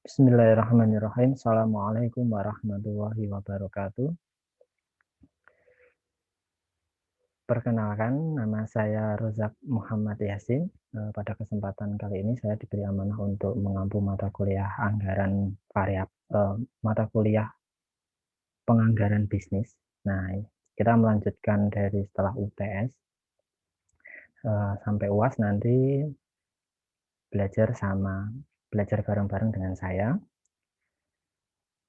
Bismillahirrahmanirrahim. Assalamualaikum warahmatullahi wabarakatuh. Perkenalkan, nama saya Rozak Muhammad Yasin. Pada kesempatan kali ini saya diberi amanah untuk mengampu mata kuliah anggaran mata kuliah penganggaran bisnis. Nah, kita melanjutkan dari setelah UTS sampai UAS nanti belajar bareng-bareng dengan saya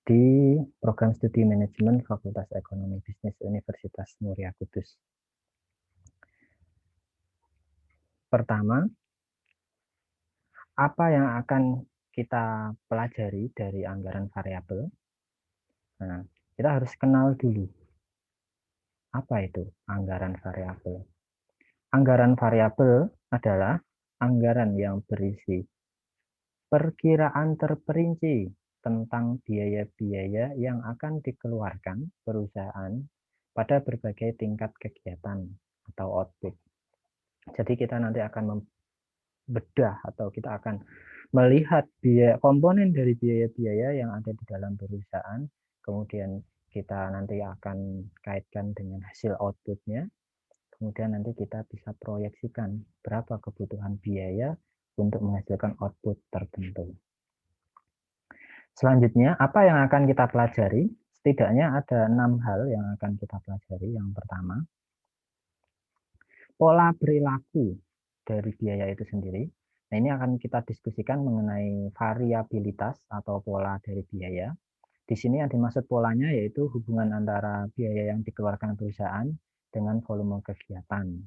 di program studi manajemen Fakultas Ekonomi Bisnis Universitas Muria Kudus. Pertama, apa yang akan kita pelajari dari anggaran variabel? Nah, kita harus kenal dulu apa itu anggaran variabel. Anggaran variabel adalah anggaran yang berisi perkiraan terperinci tentang biaya-biaya yang akan dikeluarkan perusahaan pada berbagai tingkat kegiatan atau output. Jadi kita nanti akan membedah atau kita akan melihat biaya komponen dari biaya-biaya yang ada di dalam perusahaan, kemudian kita nanti akan kaitkan dengan hasil outputnya, kemudian nanti kita bisa proyeksikan berapa kebutuhan biaya untuk menghasilkan output tertentu. Selanjutnya, apa yang akan kita pelajari? Setidaknya ada 6 hal yang akan kita pelajari. Yang pertama, pola perilaku dari biaya itu sendiri. Nah, ini akan kita diskusikan mengenai variabilitas atau pola dari biaya. Di sini yang dimaksud polanya yaitu hubungan antara biaya yang dikeluarkan perusahaan dengan volume kegiatan.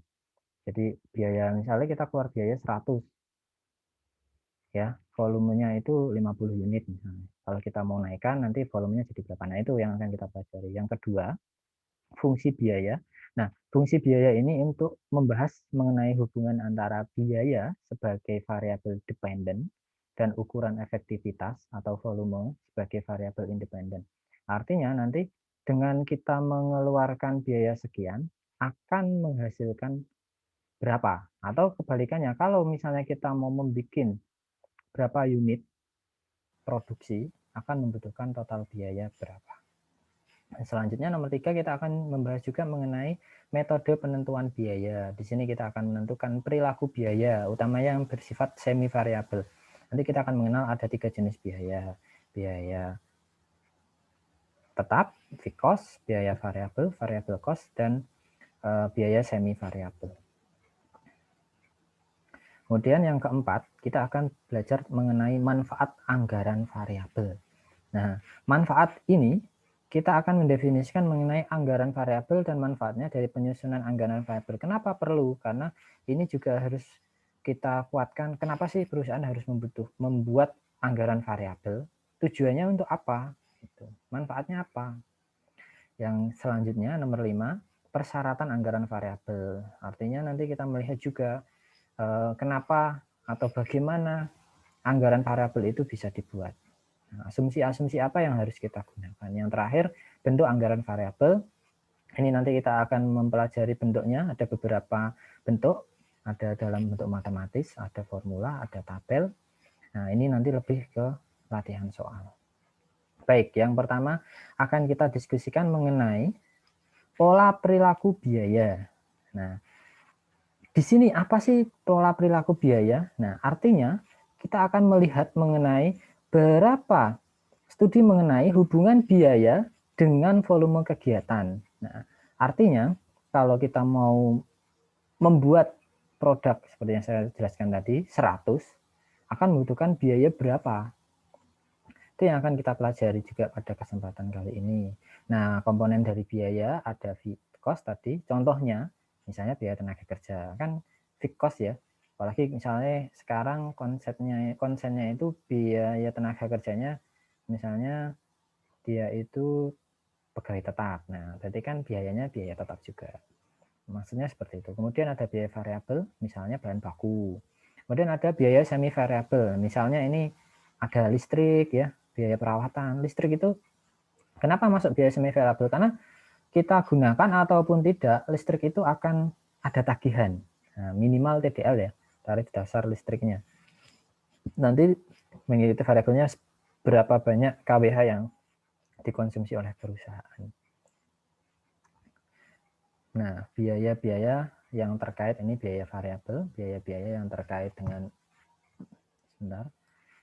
Jadi biaya, misalnya kita keluar biaya 100, ya, volumenya itu 50 unit misalnya. Kalau kita mau naikkan nanti volumenya jadi berapa? Nah, itu yang akan kita pelajari. Yang kedua, fungsi biaya. Nah, fungsi biaya ini untuk membahas mengenai hubungan antara biaya sebagai variabel dependen dan ukuran efektivitas atau volume sebagai variabel independen. Artinya nanti dengan kita mengeluarkan biaya sekian akan menghasilkan berapa? Atau kebalikannya, kalau misalnya kita mau membuat berapa unit produksi akan membutuhkan total biaya berapa. Selanjutnya nomor 3 kita akan membahas juga mengenai metode penentuan biaya. Di sini kita akan menentukan perilaku biaya, utamanya yang bersifat semi variabel. Nanti kita akan mengenal ada 3 jenis biaya. Biaya tetap, fixed cost, biaya variabel, variable cost, dan biaya semi variabel. Kemudian yang keempat, kita akan belajar mengenai manfaat anggaran variabel. Nah, manfaat ini kita akan mendefinisikan mengenai anggaran variabel dan manfaatnya dari penyusunan anggaran variabel. Kenapa perlu? Karena ini juga harus kita kuatkan. Kenapa sih perusahaan harus membuat anggaran variabel? Tujuannya untuk apa? Manfaatnya apa? Yang selanjutnya nomor 5, persyaratan anggaran variabel. Artinya nanti kita melihat juga kenapa atau bagaimana anggaran variabel itu bisa dibuat. Asumsi-asumsi apa yang harus kita gunakan. Yang terakhir, bentuk anggaran variabel. Ini nanti kita akan mempelajari bentuknya. Ada beberapa bentuk. Ada dalam bentuk matematis, ada formula, ada tabel. Nah, ini nanti lebih ke latihan soal. Baik, yang pertama akan kita diskusikan mengenai pola perilaku biaya. Nah, di sini apa sih pola perilaku biaya? Nah, artinya kita akan melihat mengenai berapa studi mengenai hubungan biaya dengan volume kegiatan. Nah, artinya kalau kita mau membuat produk seperti yang saya jelaskan tadi 100 akan membutuhkan biaya berapa? Itu yang akan kita pelajari juga pada kesempatan kali ini. Nah, komponen dari biaya ada fixed cost tadi. Contohnya, misalnya biaya tenaga kerja. Kan fixed cost ya. Apalagi misalnya sekarang konsennya itu biaya tenaga kerjanya, misalnya dia itu pegawai tetap. Nah, berarti kan biayanya biaya tetap juga. Maksudnya seperti itu. Kemudian ada biaya variabel, misalnya bahan baku. Kemudian ada biaya semi variabel, misalnya ini ada listrik ya, biaya perawatan. Listrik itu kenapa masuk biaya semi variabel? Karena kita gunakan ataupun tidak, listrik itu akan ada tagihan. Nah, minimal TDL ya, tarif dasar listriknya. Nanti mengikuti variabelnya berapa banyak KWH yang dikonsumsi oleh perusahaan. Nah, biaya-biaya yang terkait ini biaya variabel, biaya-biaya yang terkait dengan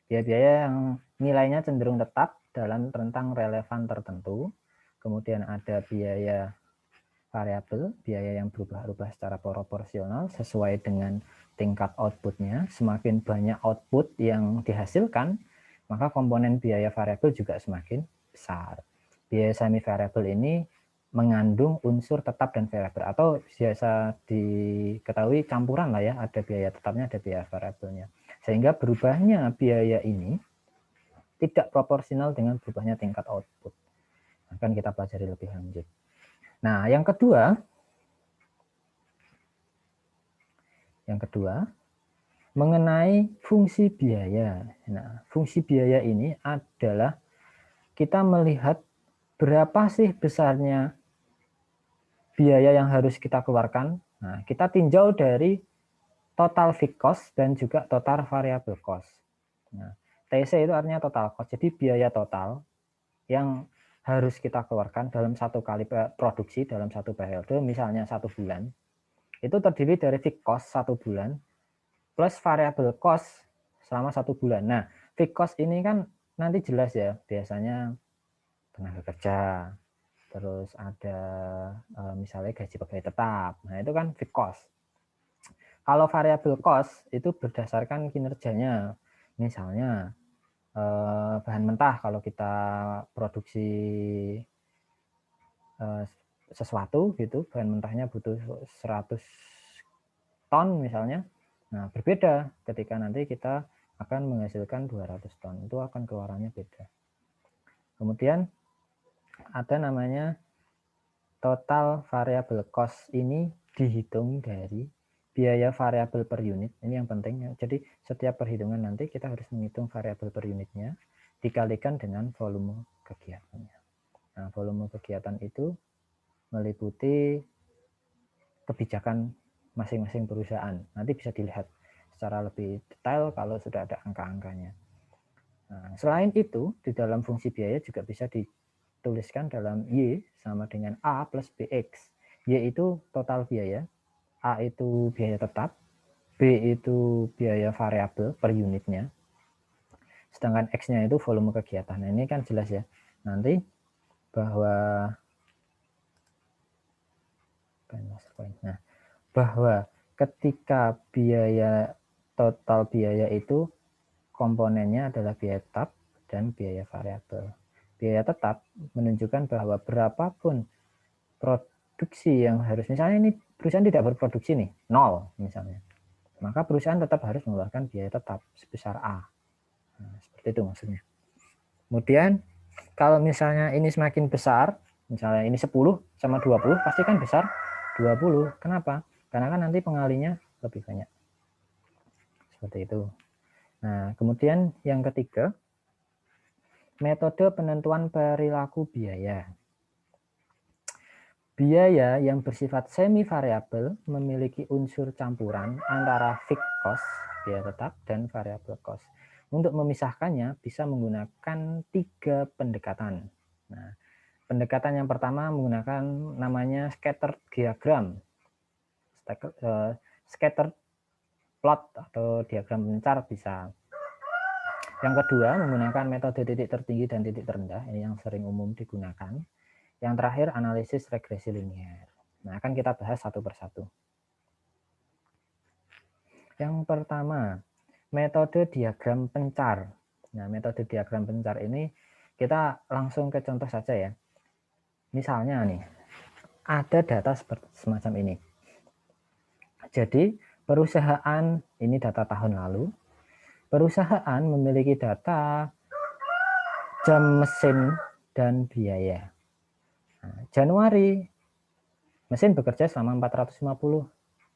biaya-biaya yang nilainya cenderung tetap dalam rentang relevan tertentu. Kemudian ada biaya variabel, biaya yang berubah-ubah secara proporsional sesuai dengan tingkat outputnya. Semakin banyak output yang dihasilkan, maka komponen biaya variabel juga semakin besar. Biaya semi variabel ini mengandung unsur tetap dan variabel, atau biasa diketahui campuran lah ya, ada biaya tetapnya, ada biaya variabelnya. Sehingga berubahnya biaya ini tidak proporsional dengan berubahnya tingkat output. Akan kita pelajari lebih lanjut. Nah, yang kedua, mengenai fungsi biaya. Nah, fungsi biaya ini adalah kita melihat berapa sih besarnya biaya yang harus kita keluarkan. Nah, kita tinjau dari total fixed cost dan juga total variable cost. Nah, TC itu artinya total cost. Jadi biaya total yang harus kita keluarkan dalam satu kali produksi dalam satu periode, misalnya 1 bulan, itu terdiri dari fixed cost 1 bulan plus variable cost selama 1 bulan. Nah, fixed cost ini kan nanti jelas ya, biasanya tenaga kerja, terus ada misalnya gaji pegawai tetap. Nah, itu kan fixed cost. Kalau variable cost itu berdasarkan kinerjanya. Misalnya bahan mentah, kalau kita produksi sesuatu gitu, bahan mentahnya butuh 100 ton misalnya. Nah, berbeda ketika nanti kita akan menghasilkan 200 ton. Itu akan keluarannya beda. Kemudian ada namanya total variable cost, ini dihitung dari biaya variabel per unit. Ini yang penting. Jadi setiap perhitungan nanti kita harus menghitung variabel per unitnya dikalikan dengan volume kegiatannya. Nah, volume kegiatan itu meliputi kebijakan masing-masing perusahaan. Nanti bisa dilihat secara lebih detail kalau sudah ada angka-angkanya. Nah, selain itu, di dalam fungsi biaya juga bisa dituliskan dalam Y sama dengan A plus BX. Y itu total biaya, A itu biaya tetap, B itu biaya variabel per unitnya, sedangkan X-nya itu volume kegiatan. Nah, ini kan jelas ya, nanti bahwa bahwa ketika biaya total biaya itu komponennya adalah biaya tetap dan biaya variabel. Biaya tetap menunjukkan bahwa berapapun produksi yang harus, misalnya ini perusahaan tidak berproduksi nih, 0 misalnya, maka perusahaan tetap harus mengeluarkan biaya tetap sebesar A. Nah, seperti itu maksudnya. Kemudian kalau misalnya ini semakin besar, misalnya ini 10 sama 20, pasti kan besar 20. Kenapa? Karena kan nanti pengalinya lebih banyak. Seperti itu. Nah, kemudian yang ketiga, metode penentuan perilaku biaya. Biaya yang bersifat semi variabel memiliki unsur campuran antara fixed cost, biaya tetap, dan variable cost. Untuk memisahkannya bisa menggunakan 3 pendekatan. Nah, pendekatan yang pertama menggunakan namanya scatter diagram, scatter plot atau diagram pencar bisa. Yang kedua menggunakan metode titik tertinggi dan titik terendah, ini yang sering umum digunakan. Yang terakhir analisis regresi linier. Nah, akan kita bahas satu persatu. Yang pertama, metode diagram pencar. Nah, metode diagram pencar ini kita langsung ke contoh saja ya. Misalnya nih, ada data seperti semacam ini. Jadi, perusahaan, ini data tahun lalu, perusahaan memiliki data jam mesin dan biaya. Nah, Januari, mesin bekerja selama 450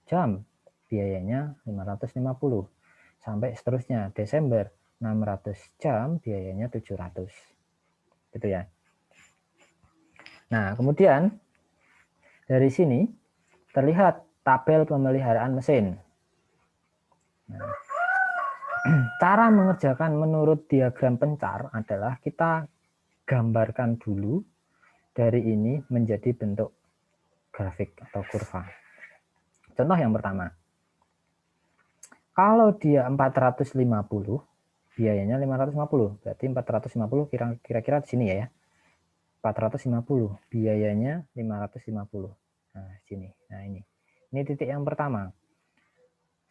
jam, biayanya 550. Sampai seterusnya, Desember 600 jam, biayanya 700. Gitu ya. Nah, kemudian dari sini terlihat tabel pemeliharaan mesin. Nah, Cara mengerjakan menurut diagram pencar adalah kita gambarkan dulu dari ini menjadi bentuk grafik atau kurva. Contoh yang pertama, kalau dia 450, biayanya 550, berarti 450 kira-kira di sini ya. 450, biayanya 550. Nah, sini. Nah, ini. Ini titik yang pertama.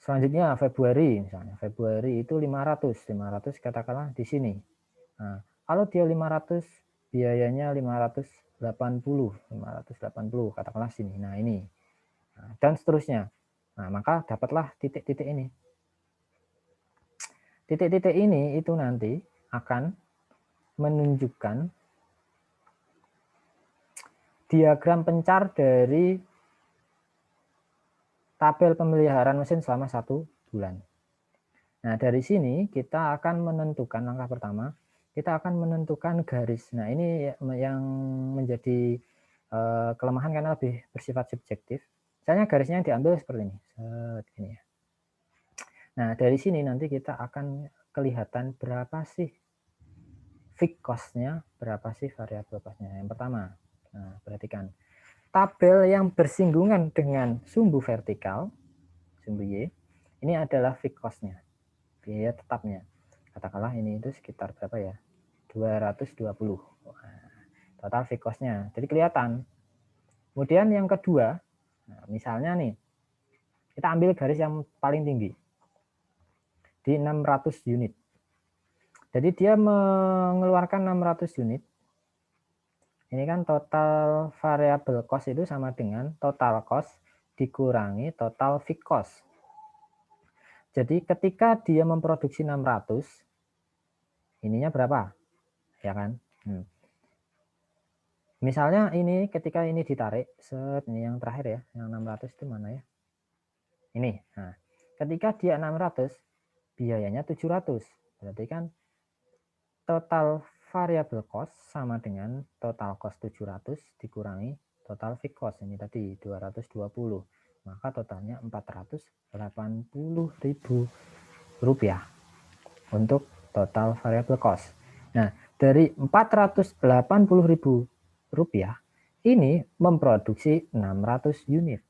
Selanjutnya Februari, misalnya Februari itu 500 katakanlah di sini. Nah, kalau dia 500, biayanya 580 katakanlah sini. Nah, ini. Nah, dan seterusnya. Nah, maka dapatlah titik-titik ini. Titik-titik ini itu nanti akan menunjukkan diagram pencar dari tabel pemeliharaan mesin selama 1 bulan. Nah, dari sini kita akan menentukan langkah pertama, kita akan menentukan garis. Nah, ini yang menjadi kelemahan karena lebih bersifat subjektif. Misalnya garisnya diambil seperti ini. Ini ya. Nah, dari sini nanti kita akan kelihatan berapa sih fixed cost-nya, berapa sih variabel cost-nya. Yang pertama, nah, perhatikan. Tabel yang bersinggungan dengan sumbu vertikal, sumbu Y, ini adalah fixed cost-nya, biaya tetapnya. Katakanlah ini itu sekitar berapa ya? 220. Total fixed cost-nya. Jadi kelihatan. Kemudian yang kedua, nah, misalnya nih, kita ambil garis yang paling tinggi di 600 unit. Jadi dia mengeluarkan 600 unit. Ini kan total variable cost itu sama dengan total cost dikurangi total fixed cost. Jadi ketika dia memproduksi 600, ininya berapa? Ya kan? Misalnya ini ketika ini ditarik, set, ini yang terakhir ya, yang 600 itu mana ya? Ini. Nah, ketika dia 600, biayanya 700. Berarti kan total variable cost sama dengan total cost 700 dikurangi total fixed cost. Ini tadi 220. Maka totalnya 480.000 rupiah untuk total variable cost. Nah, dari 480.000 rupiah ini memproduksi 600 unit.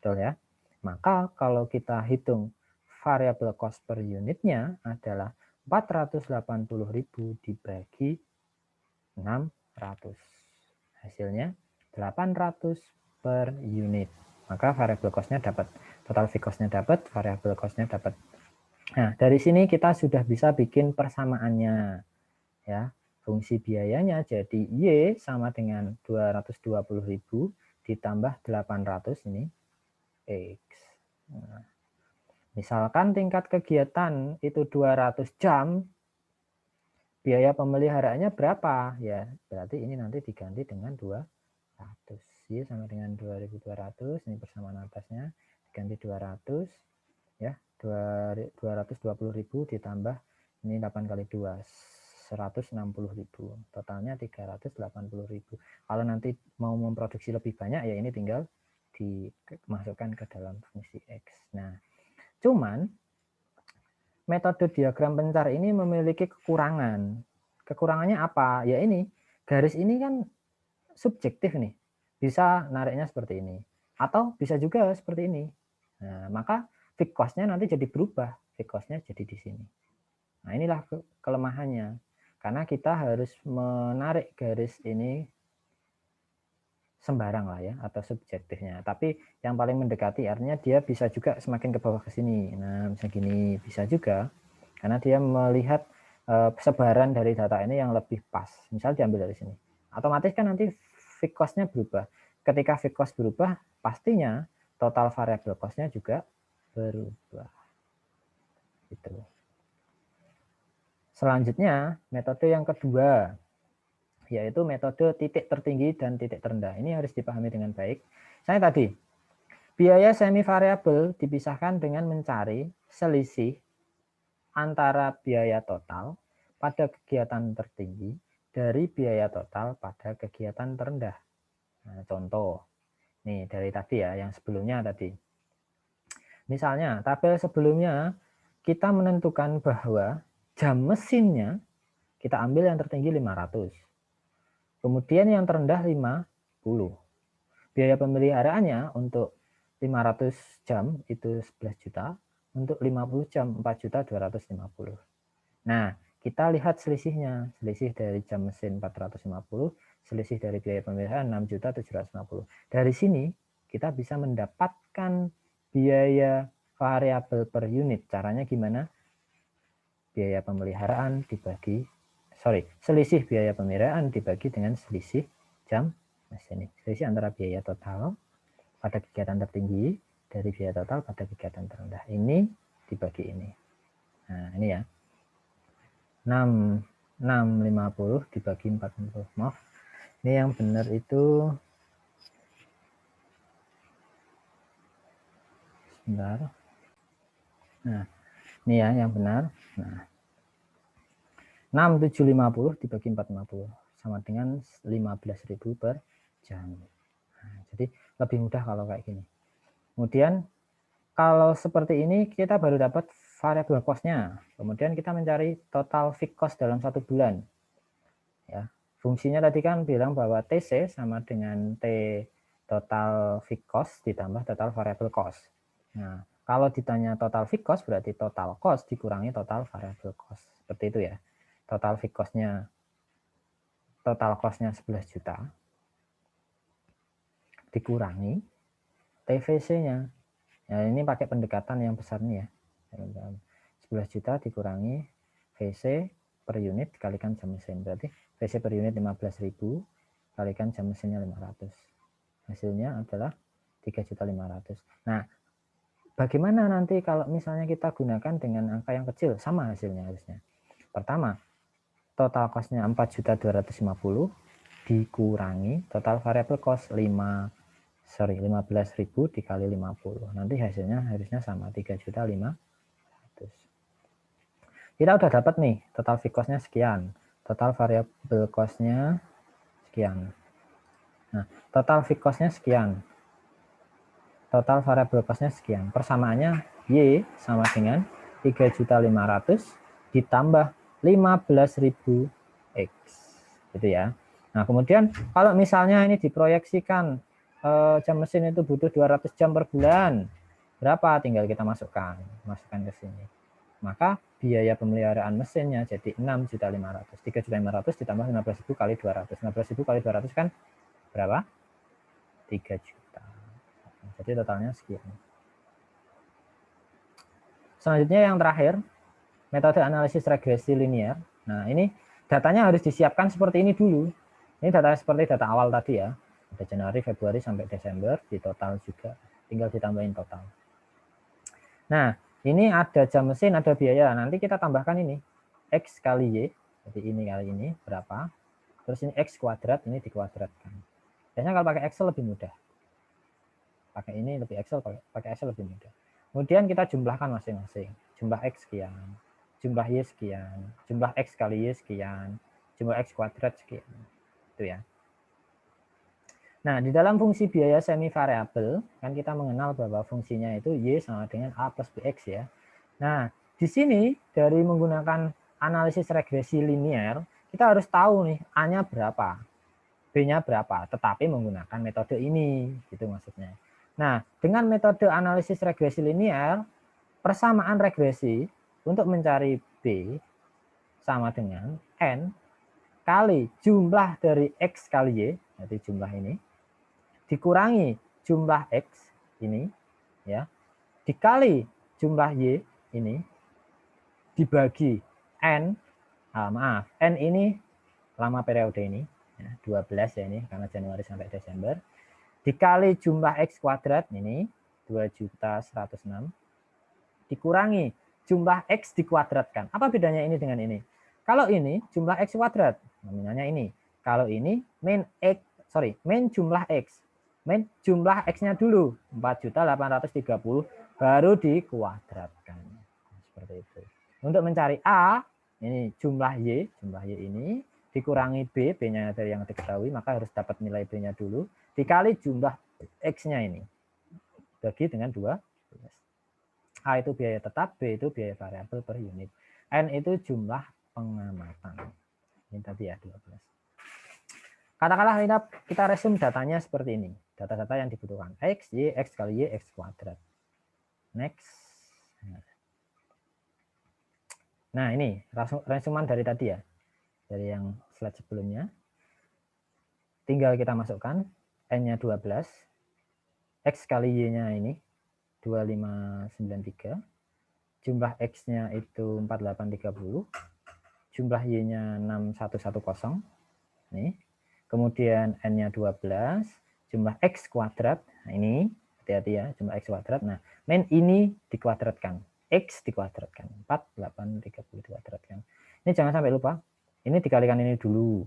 Betul ya? Maka kalau kita hitung variable cost per unitnya adalah 480.000 dibagi 600. Hasilnya 800 per unit. Maka variable cost-nya dapat, total fixed cost-nya dapat, variable cost-nya dapat. Nah, dari sini kita sudah bisa bikin persamaannya. Ya, fungsi biayanya jadi Y sama dengan 220.000 ditambah 800 ini X. Nah, misalkan tingkat kegiatan itu 200 jam, biaya pemeliharaannya berapa? Ya, berarti ini nanti diganti dengan 200. Y sama dengan 2.200, ini persamaan atasnya, diganti 200, ya, 220.000 ditambah, ini 8 kali 2, 160.000, totalnya 380.000. Kalau nanti mau memproduksi lebih banyak, ya ini tinggal dimasukkan ke dalam fungsi X. Nah, cuman metode diagram pencar ini memiliki kekurangan. Kekurangannya apa? Ya ini, garis ini kan subjektif nih. Bisa nariknya seperti ini. Atau bisa juga seperti ini. Nah, maka fixed cost-nya nanti jadi berubah. Fixed cost-nya jadi di sini. Nah, inilah kelemahannya. Karena kita harus menarik garis ini sembarang lah ya, atau subjektifnya. Tapi yang paling mendekati artinya dia bisa juga semakin ke bawah ke sini. Nah, misalnya gini, bisa juga. Karena dia melihat sebaran dari data ini yang lebih pas. Misal diambil dari sini. Otomatis kan nanti fixed cost-nya berubah. Ketika fixed cost berubah, pastinya total variable cost-nya juga berubah. Gitu. Selanjutnya, metode yang kedua, yaitu metode titik tertinggi dan titik terendah. Ini harus dipahami dengan baik. Saya tadi, biaya semi variabel dipisahkan dengan mencari selisih antara biaya total pada kegiatan tertinggi dari biaya total pada kegiatan terendah. Nah, contoh, nih dari tadi ya, yang sebelumnya tadi. Misalnya, tabel sebelumnya kita menentukan bahwa jam mesinnya kita ambil yang tertinggi 500. Kemudian yang terendah 50. Biaya pemeliharaannya untuk 500 jam itu 11 juta, untuk 50 jam 4.250.000. Nah, kita lihat selisihnya, selisih dari jam mesin 450, selisih dari biaya pemeliharaan 6.750. Dari sini kita bisa mendapatkan biaya variabel per unit. Caranya gimana? Biaya pemeliharaan dibagi, selisih biaya pemeliharaan dibagi dengan selisih jam mesin. Selisih antara biaya total pada kegiatan tertinggi dari biaya total pada kegiatan terendah. Ini dibagi ini. Nah, ini ya. 650 dibagi 40. Maaf. Ini yang benar itu sebentar. Nah, ini ya yang benar. Nah, 6750 dibagi 450 sama dengan 15.000 per jam. Nah, jadi lebih mudah kalau kayak gini. Kemudian kalau seperti ini kita baru dapat variabel cost-nya. Kemudian kita mencari total fixed cost dalam 1 bulan. Ya, fungsinya tadi kan bilang bahwa TC sama dengan T total fixed cost ditambah total variable cost. Nah, kalau ditanya total fixed cost berarti total cost dikurangi total variable cost. Seperti itu ya. Total fixed cost-nya, total cost-nya 11 juta dikurangi TVC-nya. Ya, ini pakai pendekatan yang besar nih ya. 11 juta dikurangi VC per unit dikalikan jam mesin. Berarti VC per unit 15.000 kalikan jam mesinnya 500. Hasilnya adalah 3.500.000. Nah, bagaimana nanti kalau misalnya kita gunakan dengan angka yang kecil? Sama hasilnya harusnya. Pertama, total cost-nya 4.250 dikurangi total variable cost 15.000 dikali 50. Nanti hasilnya harusnya sama 3.500.000. Kita udah dapat nih total fixed cost-nya sekian, total variable cost-nya sekian. Nah, total fixed cost-nya sekian, total variable cost-nya sekian. Persamaannya Y sama dengan 3.500.000 ditambah 15.000 X, gitu ya. Nah, kemudian kalau misalnya ini diproyeksikan jam mesin itu butuh 200 jam per bulan, berapa? Tinggal kita masukkan ke sini. Maka biaya pemeliharaan mesinnya jadi 6.500.000. 3.500.000 ditambah 15.000 kali 200. 15.000 kali 200 kan berapa? 3 juta. Jadi totalnya sekian. Selanjutnya yang terakhir, metode analisis regresi linear. Nah, ini datanya harus disiapkan seperti ini dulu. Ini data seperti data awal tadi ya. Ada Januari, Februari sampai Desember, di total juga. Tinggal ditambahin total. Nah, ini ada jam mesin, ada biaya. Nanti kita tambahkan ini. X kali Y. Jadi ini kali ini berapa. Terus ini X kuadrat, ini dikuadratkan. Biasanya kalau pakai Excel lebih mudah. Pakai ini lebih Excel, pakai Excel lebih mudah. Kemudian kita jumlahkan masing-masing. Jumlah X sekian. Jumlah Y sekian. Jumlah X kali Y sekian. Jumlah X kuadrat sekian. Itu ya. Nah, di dalam fungsi biaya semi variabel, kan kita mengenal bahwa fungsinya itu Y sama dengan A plus BX ya. Nah, di sini dari menggunakan analisis regresi linear, kita harus tahu nih A-nya berapa, B-nya berapa, tetapi menggunakan metode ini, gitu maksudnya. Nah, dengan metode analisis regresi linear, persamaan regresi untuk mencari B sama dengan N kali jumlah dari X kali Y, jadi jumlah ini, dikurangi jumlah X ini ya, dikali jumlah Y ini, dibagi N, N ini lama periode ini ya, 12 ya ini karena Januari sampai Desember, dikali jumlah X kuadrat ini 2.106.000 dikurangi jumlah X dikuadratkan. Apa bedanya ini dengan ini? Kalau ini jumlah X kuadrat, nominalnya ini. Kalau ini main jumlah X. Main jumlah X-nya dulu 4.830 baru dikuadratkan. Seperti itu. Untuk mencari A, ini jumlah Y ini dikurangi B, B-nya dari yang diketahui, maka harus dapat nilai B-nya dulu, dikali jumlah X-nya ini. Bagi dengan 12. A itu biaya tetap, B itu biaya variabel per unit. N itu jumlah pengamatan. Ini tadi ya 12. Katakanlah kita resume datanya seperti ini. Data-data yang dibutuhkan. X, Y, X kali Y, X kuadrat. Next. Nah ini resuman dari tadi ya. Dari yang slide sebelumnya. Tinggal kita masukkan. N-nya 12. X kali Y-nya ini 2593. Jumlah X-nya itu 4830. Jumlah Y-nya 6110. Nih. Kemudian N-nya 12. Jumlah X kuadrat. Nah ini, hati-hati ya, jumlah X kuadrat. Nah, ini dikuadratkan. X dikuadratkan. 4830 dikuadratkan. Ini jangan sampai lupa. Ini dikalikan ini dulu.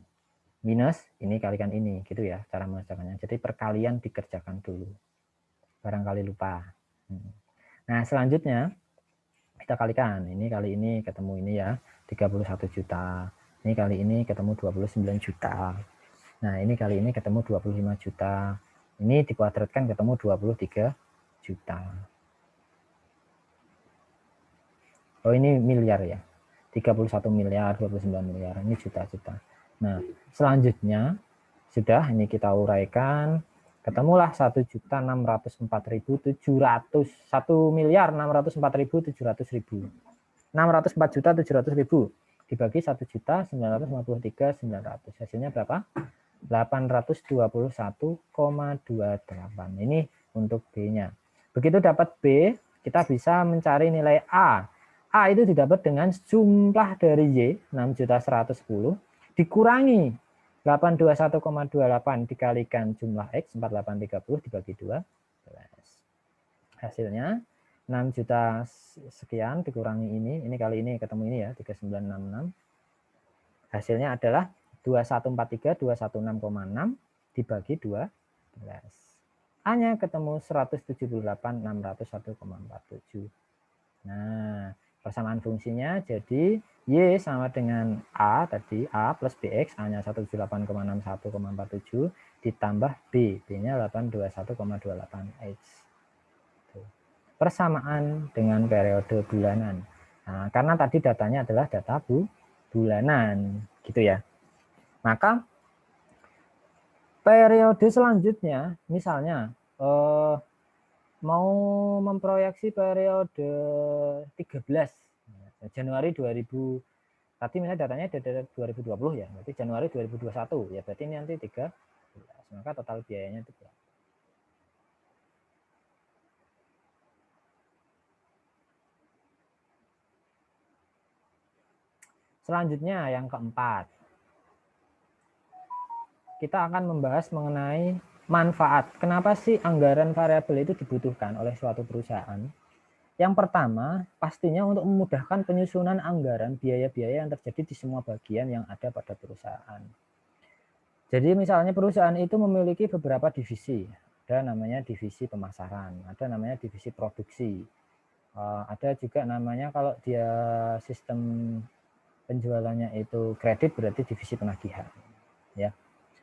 Minus, ini kalikan ini. Gitu ya, cara mengerjakannya. Jadi perkalian dikerjakan dulu. Barangkali lupa. Nah, selanjutnya kita kalikan. Ini kali ini ketemu ini ya, 31 juta. Ini kali ini ketemu 29 juta. Nah, ini kali ini ketemu 25 juta. Ini dikuadratkan ketemu 23 juta. Oh, ini miliar ya. 31 miliar, 29 miliar. Ini juta-juta. Nah, selanjutnya sudah ini kita uraikan. Ketemulah 1.604.700. 1.604.700.000. 604.700.000 dibagi 1.953.900. Hasilnya berapa? 821,28. Ini untuk B-nya. Begitu dapat B, kita bisa mencari nilai A. A itu didapat dengan jumlah dari Y, 6.110, dikurangi 821,28 dikalikan jumlah X, 4830 dibagi 12. Hasilnya 6 juta sekian dikurangi ini kali ini ketemu ini ya, 3966. Hasilnya adalah 2143, 216,6 dibagi 12. A-nya ketemu 178.601,47. Nah, persamaan fungsinya jadi Y sama dengan A tadi, A plus BX, A-nya 178,61,47 ditambah B, B-nya 821,28X. Persamaan dengan periode bulanan. Nah, karena tadi datanya adalah data bulanan, gitu ya. Maka periode selanjutnya, misalnya mau memproyeksi periode 13 Januari 2000, tadi misalnya datanya dari 2020 ya, berarti Januari 2021 ya, berarti ini nanti 13, maka total biayanya itu berapa? Selanjutnya yang keempat, kita akan membahas mengenai manfaat. Kenapa sih anggaran variabel itu dibutuhkan oleh suatu perusahaan? Yang pertama, pastinya untuk memudahkan penyusunan anggaran biaya-biaya yang terjadi di semua bagian yang ada pada perusahaan. Jadi misalnya perusahaan itu memiliki beberapa divisi. Ada namanya divisi pemasaran, ada namanya divisi produksi. Ada juga namanya kalau dia sistem penjualannya itu kredit berarti divisi penagihan. Ya.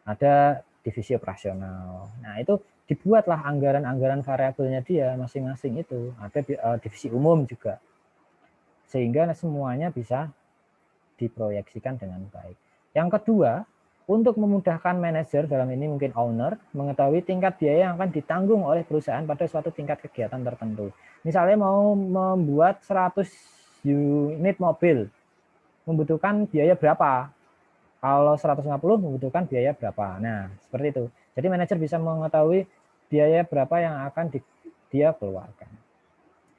Ada divisi operasional. Nah, itu dibuatlah anggaran-anggaran variabelnya dia masing-masing itu. Ada divisi umum juga. Sehingga semuanya bisa diproyeksikan dengan baik. Yang kedua, untuk memudahkan manajer, dalam ini mungkin owner, mengetahui tingkat biaya yang akan ditanggung oleh perusahaan pada suatu tingkat kegiatan tertentu. Misalnya mau membuat 100 unit mobil, membutuhkan biaya berapa? Kalau 150 membutuhkan biaya berapa? Nah, seperti itu. Jadi manajer bisa mengetahui biaya berapa yang akan dia keluarkan.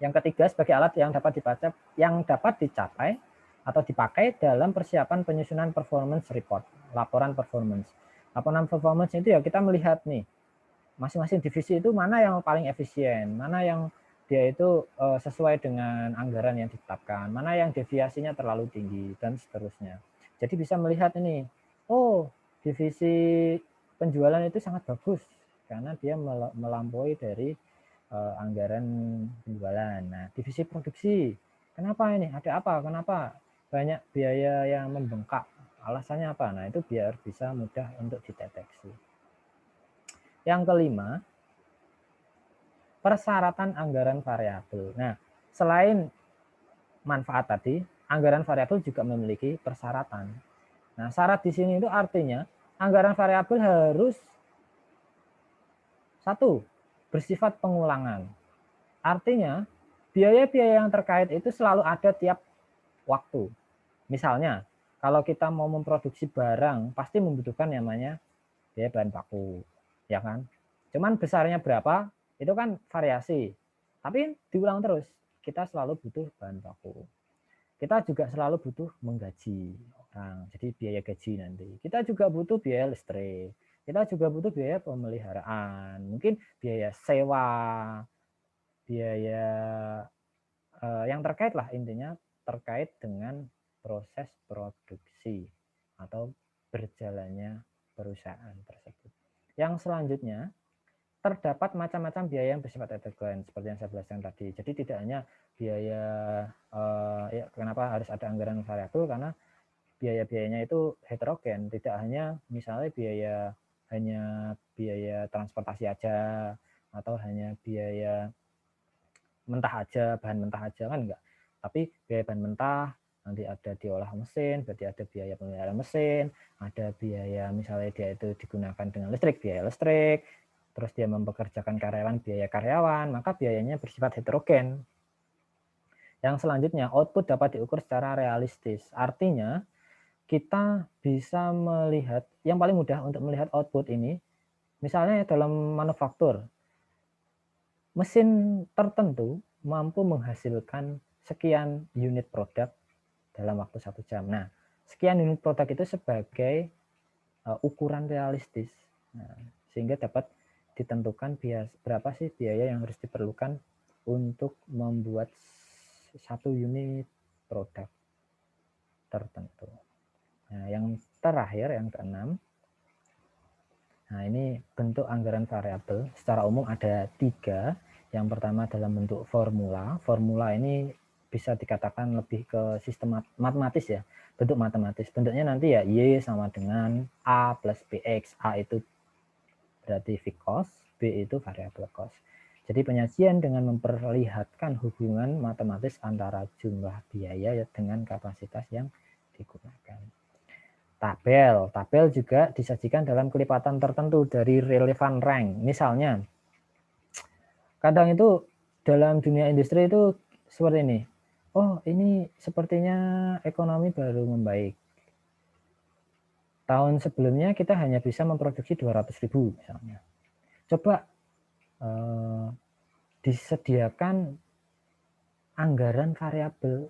Yang ketiga, sebagai alat yang dapat dicapai atau dipakai dalam persiapan penyusunan performance report, laporan performance. Laporan performance itu ya kita melihat nih, masing-masing divisi itu mana yang paling efisien, mana yang dia itu sesuai dengan anggaran yang ditetapkan, mana yang deviasinya terlalu tinggi, dan seterusnya. Jadi bisa melihat ini, oh divisi penjualan itu sangat bagus, karena dia melampaui dari anggaran penjualan. Nah, divisi produksi, kenapa ini? Ada apa? Kenapa banyak biaya yang membengkak? Alasannya apa? Nah, itu biar bisa mudah untuk dideteksi. Yang kelima, persyaratan anggaran variabel. Nah, selain manfaat tadi, anggaran variabel juga memiliki persyaratan. Nah, syarat di sini itu artinya anggaran variabel harus satu, bersifat pengulangan. Artinya, biaya-biaya yang terkait itu selalu ada tiap waktu. Misalnya, kalau kita mau memproduksi barang, pasti membutuhkan namanya biaya bahan baku, ya kan? Cuman besarnya berapa, itu kan variasi. Tapi diulang terus, kita selalu butuh bahan baku. Kita juga selalu butuh menggaji orang, jadi biaya gaji nanti. Kita juga butuh biaya listrik, kita juga butuh biaya pemeliharaan, mungkin biaya sewa, biaya yang terkait lah, intinya terkait dengan proses produksi atau berjalannya perusahaan tersebut. Yang selanjutnya, terdapat macam-macam biaya yang bersifat endogeen seperti yang saya jelaskan tadi. Jadi tidak hanya biaya, ya kenapa harus ada anggaran variabel, karena biaya-biayanya itu heterogen, tidak hanya misalnya hanya biaya transportasi aja, atau hanya biaya mentah aja, bahan mentah aja, kan enggak. Tapi biaya bahan mentah, nanti ada diolah mesin, berarti ada biaya pemeliharaan mesin, ada biaya misalnya dia itu digunakan dengan listrik, biaya listrik, terus dia mempekerjakan karyawan, biaya karyawan, maka biayanya bersifat heterogen. Yang selanjutnya, output dapat diukur secara realistis. Artinya, kita bisa melihat, yang paling mudah untuk melihat output ini, misalnya dalam manufaktur, mesin tertentu mampu menghasilkan sekian unit produk dalam waktu 1 jam. Nah, sekian unit produk itu sebagai ukuran realistis. Nah, sehingga dapat ditentukan berapa sih biaya yang harus diperlukan untuk membuat 1 unit produk tertentu. Nah, yang terakhir, yang keenam, nah ini bentuk anggaran variabel. Secara umum ada 3. Yang pertama dalam bentuk formula. Formula ini bisa dikatakan lebih ke sistem matematis ya, bentuk matematis. Bentuknya nanti ya Y sama dengan A plus BX. A itu berarti fixed cost, B itu variable cost. Jadi penyajian dengan memperlihatkan hubungan matematis antara jumlah biaya dengan kapasitas yang digunakan. Tabel juga disajikan dalam kelipatan tertentu dari relevan rank. Misalnya, kadang itu dalam dunia industri itu seperti ini. Oh, ini sepertinya ekonomi baru membaik. Tahun sebelumnya kita hanya bisa memproduksi 200.000 misalnya. Coba disediakan anggaran variabel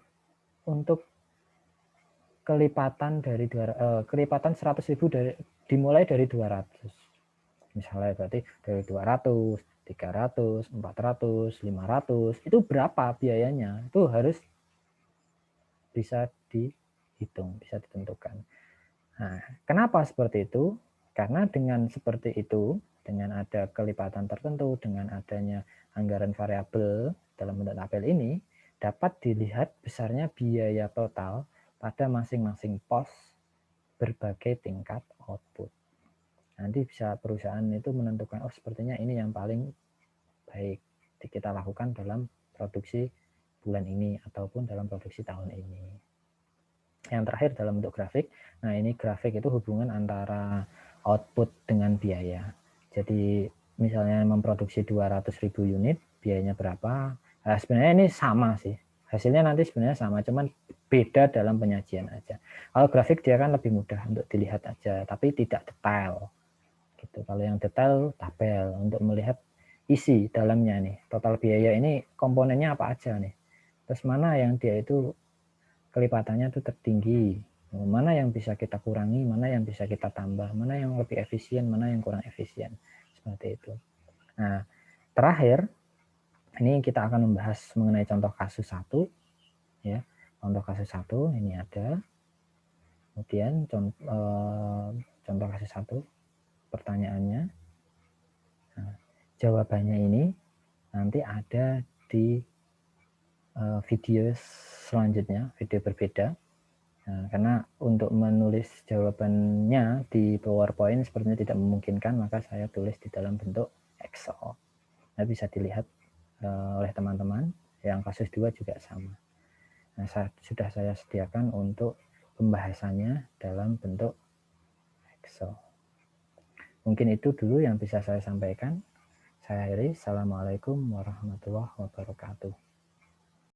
untuk kelipatan dari kelipatan 100.000 dimulai dari 200. Misalnya berarti dari 200, 300, 400, 500, itu berapa biayanya? Itu harus bisa dihitung, bisa ditentukan. Nah, kenapa seperti itu? Karena dengan seperti itu, dengan ada kelipatan tertentu, dengan adanya anggaran variabel dalam bentuk tabel ini, dapat dilihat besarnya biaya total pada masing-masing pos berbagai tingkat output. Nanti bisa perusahaan itu menentukan, oh sepertinya ini yang paling baik kita lakukan dalam produksi bulan ini ataupun dalam produksi tahun ini. Yang terakhir dalam bentuk grafik. Nah, ini grafik itu hubungan antara output dengan biaya. Jadi misalnya memproduksi 200.000 unit, biayanya berapa? Nah, sebenarnya ini sama sih. Hasilnya nanti sebenarnya sama, cuman beda dalam penyajian aja. Kalau grafik dia kan lebih mudah untuk dilihat aja, tapi tidak detail. Gitu. Kalau yang detail tabel untuk melihat isi dalamnya nih. Total biaya ini komponennya apa aja nih. Terus mana yang dia itu kelipatannya itu tertinggi, mana yang bisa kita kurangi, mana yang bisa kita tambah, mana yang lebih efisien, mana yang kurang efisien, seperti itu. Nah, terakhir ini kita akan membahas mengenai contoh kasus 1 ya. Contoh kasus 1 ini ada. Kemudian contoh kasus 1 pertanyaannya. Nah, jawabannya ini nanti ada di video selanjutnya, video berbeda. Nah, karena untuk menulis jawabannya di PowerPoint sepertinya tidak memungkinkan, maka saya tulis di dalam bentuk Excel. Nah, bisa dilihat oleh teman-teman yang kasus 2 juga sama. Nah, sudah saya sediakan untuk pembahasannya dalam bentuk Excel. Mungkin itu dulu yang bisa saya sampaikan. Saya akhiri. Assalamualaikum warahmatullahi wabarakatuh.